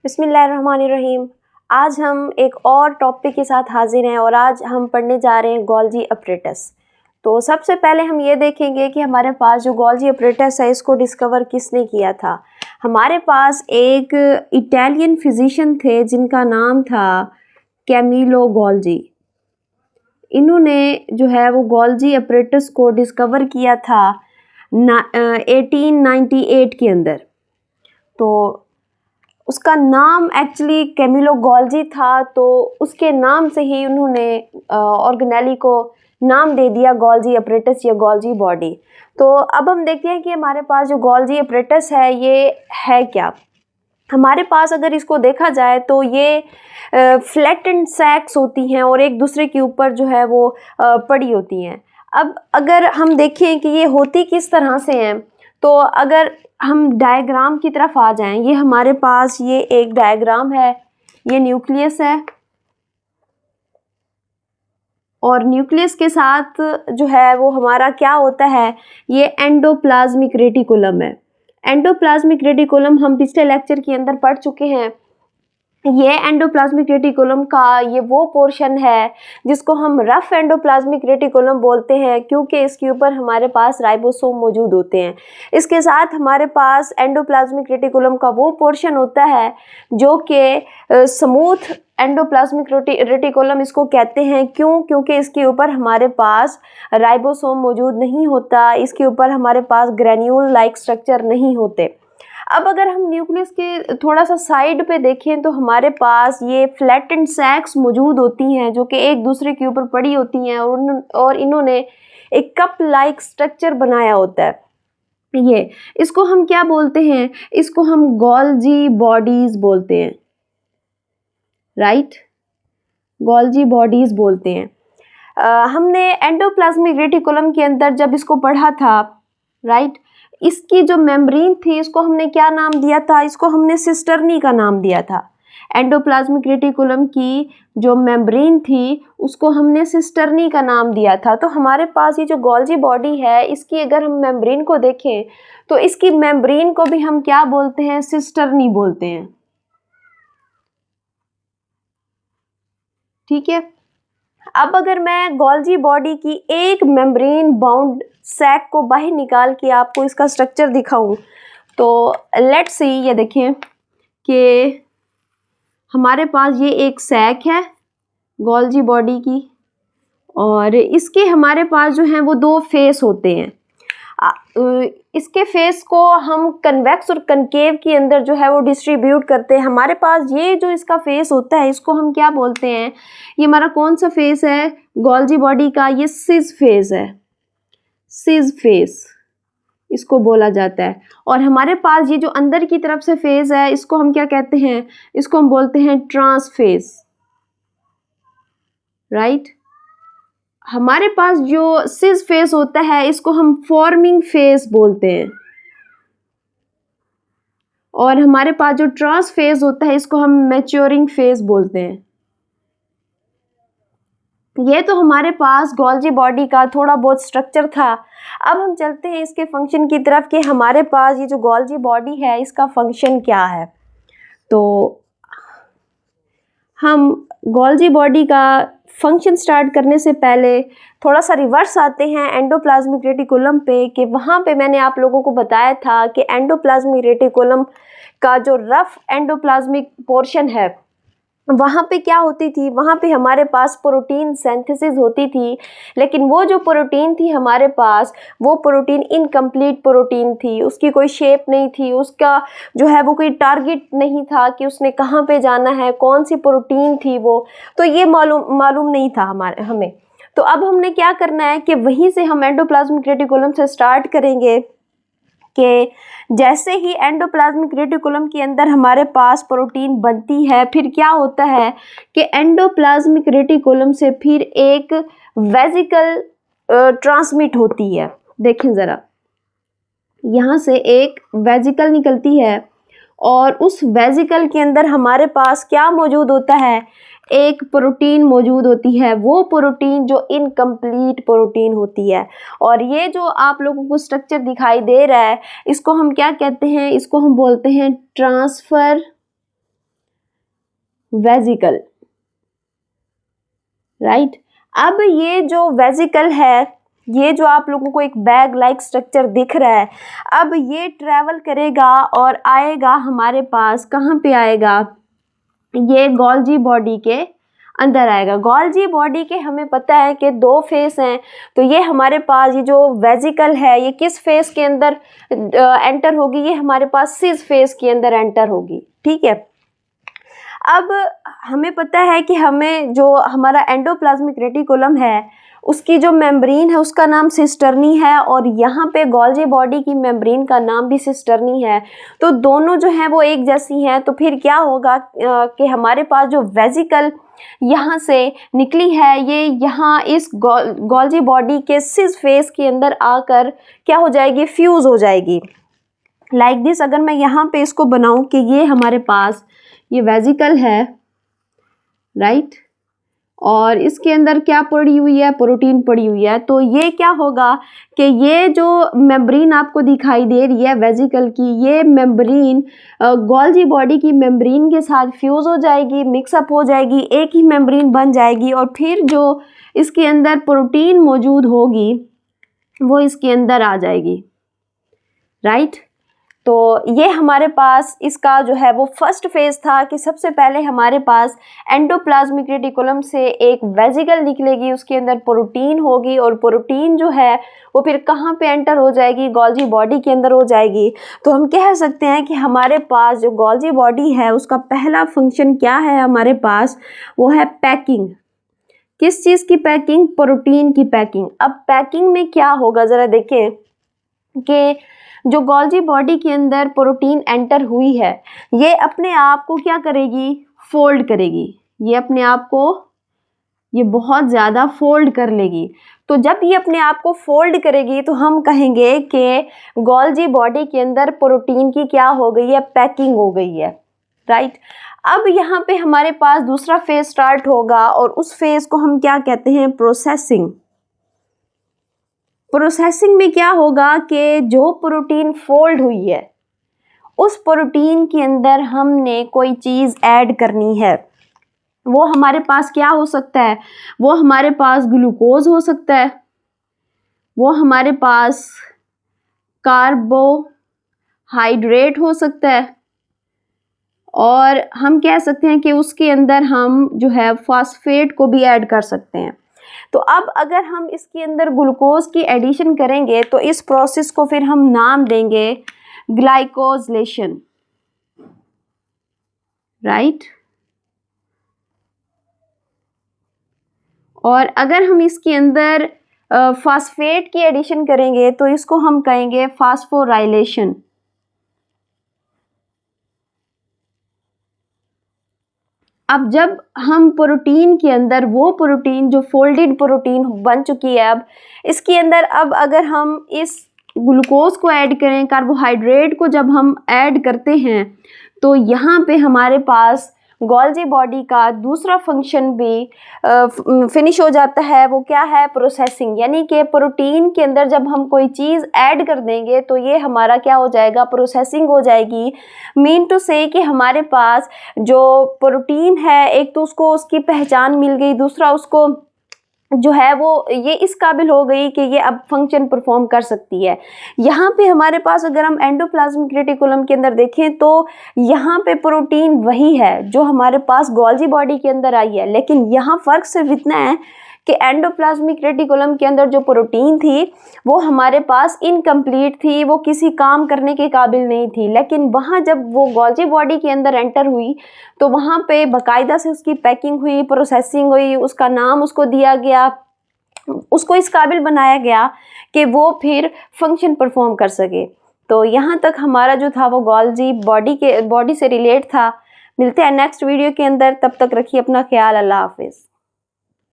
बिस्मिल्लाहिर्रहमानिर्रहीम। आज हम एक और टॉपिक के साथ हाजिर हैं और आज हम पढ़ने जा रहे हैं गोल्जी अपरेटस। तो सबसे पहले हम ये देखेंगे कि हमारे पास जो गोल्जी अपरेटस है इसको डिस्कवर किसने किया था। हमारे पास एक इटालियन फिजिशियन थे जिनका नाम था कैमिलो गोल्जी। इन्होंने जो है वो गोल्जी अपरेटस को डिस्कवर किया था 1898 के अंदर। तो उसका नाम एक्चुअली कैमिलो गोल्जी था, तो उसके नाम से ही उन्होंने ऑर्गेनेली को नाम दे दिया गोल्जी अपरेटस या गोल्जी बॉडी। तो अब हम देखते हैं कि हमारे पास जो गोल्जी अपरेटस है ये है क्या। हमारे पास अगर इसको देखा जाए तो ये फ्लैटेंड सैक्स होती हैं और एक दूसरे के ऊपर जो है वो पड़ी होती हैं। अब अगर हम देखें कि ये होती किस तरह से हैं, तो अगर हम डायग्राम की तरफ आ जाएं, ये हमारे पास ये एक डायग्राम है, ये न्यूक्लियस है और न्यूक्लियस के साथ जो है वो हमारा क्या होता है, ये एंडोप्लाज्मिक रेटिकुलम है। एंडोप्लाज्मिक रेटिकुलम हम पिछले लेक्चर के अंदर पढ़ चुके हैं। ये एंडोप्लाज्मिक रेटिकुलम का ये वो पोर्शन है जिसको हम रफ एंडोप्लाज्मिक रेटिकुलम बोलते हैं, क्योंकि इसके ऊपर हमारे पास राइबोसोम मौजूद होते हैं। इसके साथ हमारे पास एंडोप्लाज्मिक रेटिकुलम का वो पोर्शन होता है जो कि स्मूथ एंडोप्लाज्मिक रेटिकुलम इसको कहते हैं। क्योंकि इसके ऊपर हमारे पास राइबोसोम मौजूद नहीं होता, इसके ऊपर हमारे पास ग्रेन्यूल लाइक स्ट्रक्चर नहीं होते। अब अगर हम न्यूक्लियस के थोड़ा सा साइड पे देखें तो हमारे पास ये फ्लैटेंड सैक्स मौजूद होती हैं जो कि एक दूसरे के ऊपर पड़ी होती हैं और इन्होंने एक कप लाइक स्ट्रक्चर बनाया होता है। ये इसको हम क्या बोलते हैं, इसको हम गोल्जी बॉडीज बोलते हैं, राइट, गोल्जी बॉडीज बोलते हैं। हमने एंडोप्लाज्मिक रेटिकुलम के अंदर जब इसको पढ़ा था, राइट, इसकी जो मेम्ब्रेन थी इसको हमने क्या नाम दिया था, इसको हमने सिस्टर्नी का नाम दिया था। एंडोप्लाज्मिक रेटिकुलम की जो मेम्ब्रेन थी उसको हमने सिस्टर्नी का नाम दिया था। तो हमारे पास ये जो गोल्जी बॉडी है इसकी अगर हम मेम्ब्रेन को देखें तो इसकी मेम्ब्रेन को भी हम क्या बोलते हैं, सिस्टर्नी बोलते हैं, ठीक है। अब अगर मैं गोल्जी बॉडी की एक मेम्ब्रेन बाउंड सैक को बाहर निकाल के आपको इसका स्ट्रक्चर दिखाऊं तो लेट्स सी, ये देखें कि हमारे पास ये एक सैक है गोल्जी बॉडी की और इसके हमारे पास जो हैं वो दो फेस होते हैं। इसके फेस को हम कन्वेक्स और कनकेव के अंदर जो है वो डिस्ट्रीब्यूट करते हैं। हमारे पास ये जो इसका फेस होता है इसको हम क्या बोलते हैं, ये हमारा कौन सा फेस है गोल्जी बॉडी का, ये सिज फेस है, सिज फेस इसको बोला जाता है। और हमारे पास ये जो अंदर की तरफ से फेस है इसको हम क्या कहते हैं, इसको हम बोलते हैं ट्रांस फेस, राइट। हमारे पास जो सिज फेस होता है इसको हम फॉर्मिंग फेस बोलते हैं और हमारे पास जो ट्रांस फेस होता है इसको हम मैच्योरिंग फेस बोलते हैं। ये तो हमारे पास गोल्जी बॉडी का थोड़ा बहुत स्ट्रक्चर था। अब हम चलते हैं इसके फंक्शन की तरफ कि हमारे पास ये जो गोल्जी बॉडी है इसका फंक्शन क्या है। तो हम गोल्जी बॉडी का फंक्शन स्टार्ट करने से पहले थोड़ा सा रिवर्स आते हैं एंडोप्लाज्मिक रेटिकुलम पे, कि वहाँ पे मैंने आप लोगों को बताया था कि एंडोप्लाज्मिक रेटिकुलम का जो रफ एंडोप्लाज्मिक पोर्शन है वहाँ पे क्या होती थी, वहाँ पे हमारे पास प्रोटीन सिंथेसिस होती थी। लेकिन वो जो प्रोटीन थी हमारे पास, वो प्रोटीन इनकम्प्लीट प्रोटीन थी, उसकी कोई शेप नहीं थी, उसका जो है वो कोई टारगेट नहीं था कि उसने कहाँ पे जाना है, कौन सी प्रोटीन थी वो, तो ये मालूम नहीं था हमें। तो अब हमने क्या करना है कि वहीं से हम एंडोप्लाज्मिक रेटिकुलम से स्टार्ट करेंगे कि जैसे ही एंडोप्लाज्मिक रेटिकुलम के अंदर हमारे पास प्रोटीन बनती है, फिर क्या होता है कि एंडोप्लाज्मिक रेटिकुलम से फिर एक वेसिकल ट्रांसमिट होती है। देखें ज़रा, यहाँ से एक वेसिकल निकलती है और उस वेसिकल के अंदर हमारे पास क्या मौजूद होता है, एक प्रोटीन मौजूद होती है, वो प्रोटीन जो इनकम्प्लीट प्रोटीन होती है। और ये जो आप लोगों को स्ट्रक्चर दिखाई दे रहा है इसको हम क्या कहते हैं, इसको हम बोलते हैं ट्रांसफ़र वेजिकल, राइट। अब ये जो वेजिकल है, ये जो आप लोगों को एक बैग लाइक स्ट्रक्चर दिख रहा है, अब ये ट्रैवल करेगा और आएगा हमारे पास, कहाँ पे आएगा, ये गोल्जी बॉडी के अंदर आएगा। गोल्जी बॉडी के हमें पता है कि 2 फेस हैं, तो ये हमारे पास ये जो वेजिकल है ये किस फेस के अंदर एंटर होगी, ये हमारे पास सिस फेस के अंदर एंटर होगी, ठीक है। अब हमें पता है कि हमें जो हमारा एंडोप्लाज्मिक रेटिकुलम है उसकी जो मेम्ब्रेन है उसका नाम सिस्टर्नी है, और यहाँ पे गोल्जी बॉडी की मेम्ब्रेन का नाम भी सिस्टर्नी है। तो दोनों जो हैं वो एक जैसी हैं। तो फिर क्या होगा कि हमारे पास जो वेजिकल यहाँ से निकली है ये यहाँ इस गोल्जी बॉडी के सिस फेस के अंदर आकर क्या हो जाएगी, फ्यूज़ हो जाएगी लाइक दिस। अगर मैं यहाँ पे इसको बनाऊँ कि ये हमारे पास ये वेजिकल है, राइट, और इसके अंदर क्या पड़ी हुई है, प्रोटीन पड़ी हुई है, तो ये क्या होगा कि ये जो मेम्ब्रेन आपको दिखाई दे रही है वेजिकल की, ये मेम्ब्रेन गोल्जी बॉडी की मेम्ब्रेन के साथ फ्यूज़ हो जाएगी, मिक्सअप हो जाएगी, एक ही मेम्ब्रेन बन जाएगी, और फिर जो इसके अंदर प्रोटीन मौजूद होगी वो इसके अंदर आ जाएगी, राइट। तो ये हमारे पास इसका जो है वो फर्स्ट फेज था कि सबसे पहले हमारे पास एंडोप्लाज्मिक रेटिकुलम से एक वेजिकल निकलेगी, उसके अंदर प्रोटीन होगी, और प्रोटीन जो है वो फिर कहाँ पे एंटर हो जाएगी, गोल्जी बॉडी के अंदर हो जाएगी। तो हम कह सकते हैं कि हमारे पास जो गोल्जी बॉडी है उसका पहला फंक्शन क्या है हमारे पास, वो है पैकिंग। किस चीज़ की पैकिंग, प्रोटीन की पैकिंग। अब पैकिंग में क्या होगा ज़रा देखें कि जो गोल्जी बॉडी के अंदर प्रोटीन एंटर हुई है ये अपने आप को क्या करेगी, फोल्ड करेगी, ये अपने आप को ये बहुत ज़्यादा फोल्ड कर लेगी। तो जब ये अपने आप को फोल्ड करेगी तो हम कहेंगे कि गोल्जी बॉडी के अंदर प्रोटीन की क्या हो गई है, पैकिंग हो गई है, राइट। अब यहाँ पे हमारे पास दूसरा फेज स्टार्ट होगा और उस फेज को हम क्या कहते हैं, प्रोसेसिंग। प्रोसेसिंग में क्या होगा कि जो प्रोटीन फोल्ड हुई है उस प्रोटीन के अंदर हमने कोई चीज़ ऐड करनी है। वो हमारे पास क्या हो सकता है, वो हमारे पास ग्लूकोज हो सकता है, वो हमारे पास कार्बोहाइड्रेट हो सकता है, और हम कह सकते हैं कि उसके अंदर हम जो है फास्फेट को भी ऐड कर सकते हैं। तो अब अगर हम इसके अंदर ग्लूकोज की एडिशन करेंगे तो इस प्रोसेस को फिर हम नाम देंगे ग्लाइकोजिलेशन, राइट। और अगर हम इसके अंदर फास्फेट की एडिशन करेंगे तो इसको हम कहेंगे फास्फोराइलेशन। अब जब हम प्रोटीन के अंदर वो प्रोटीन जो फोल्डेड प्रोटीन बन चुकी है, अब इसके अंदर अब अगर हम इस ग्लूकोज को ऐड करें, कार्बोहाइड्रेट को जब हम ऐड करते हैं तो यहाँ पे हमारे पास गोल्जी बॉडी का दूसरा फंक्शन भी फिनिश हो जाता है। वो क्या है, प्रोसेसिंग। यानी कि प्रोटीन के अंदर जब हम कोई चीज़ ऐड कर देंगे तो ये हमारा क्या हो जाएगा, प्रोसेसिंग हो जाएगी। मीन टू से कि हमारे पास जो प्रोटीन है एक तो उसको उसकी पहचान मिल गई, दूसरा उसको जो है वो ये इस काबिल हो गई कि ये अब फंक्शन परफॉर्म कर सकती है। यहाँ पे हमारे पास अगर हम एंडोप्लाज्मिक रेटिकुलम के अंदर देखें तो यहाँ पे प्रोटीन वही है जो हमारे पास गोल्जी बॉडी के अंदर आई है, लेकिन यहाँ फ़र्क सिर्फ इतना है कि एंडोप्लाज्मिक रेटिकुलम के अंदर जो प्रोटीन थी वो हमारे पास इनकम्प्लीट थी, वो किसी काम करने के काबिल नहीं थी। लेकिन वहाँ जब वो गोल्जी बॉडी के अंदर एंटर हुई तो वहाँ पे बाकायदा से उसकी पैकिंग हुई, प्रोसेसिंग हुई, उसका नाम उसको दिया गया, उसको इस काबिल बनाया गया कि वो फिर फंक्शन परफॉर्म कर सके। तो यहाँ तक हमारा जो था वो गोल्जी बॉडी से रिलेट था। मिलते हैं नेक्स्ट वीडियो के अंदर, तब तक रखिए अपना ख्याल। अल्लाह हाफिज़।